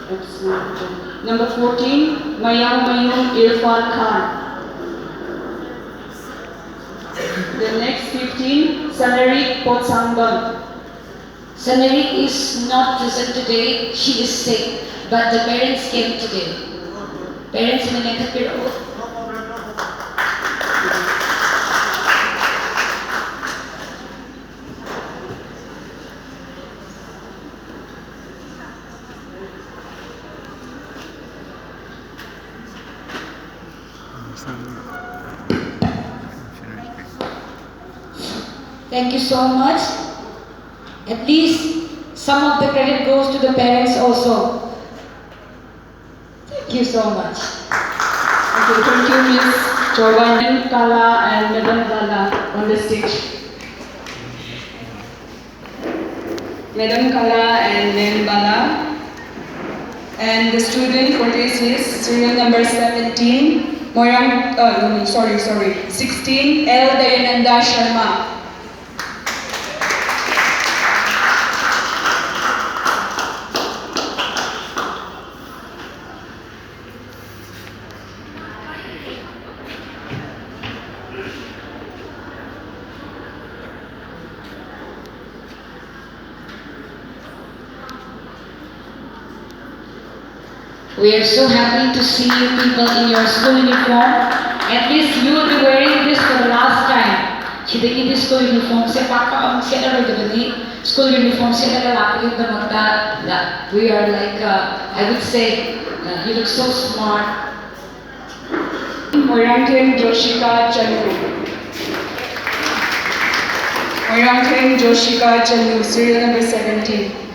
Number 14, Mayung Irfan Khan. The next 15, Sanarik Potsangban. Sanarik is not present today, she is sick, but the parents came today. Parents managapiro. Thank you so much. At least some of the credit goes to the parents also. Thank you so much. Okay, thank you, Miss Jovan Kala and Madam Kala on the stage. Madam Kala and Madam Bala. And the student for this is serial number 17, 16, L. Dayananda Sharma. We are so happy to see you people in your school uniform. At least you will be wearing this for the last time. Shidagi this school uniform se papa ang sila rodibani school uniform sila lalaki the magda. We are like I would say you look so smart. Moyangtheng Joshika Channu. Moyangtheng Joshika Channu, serial number 17.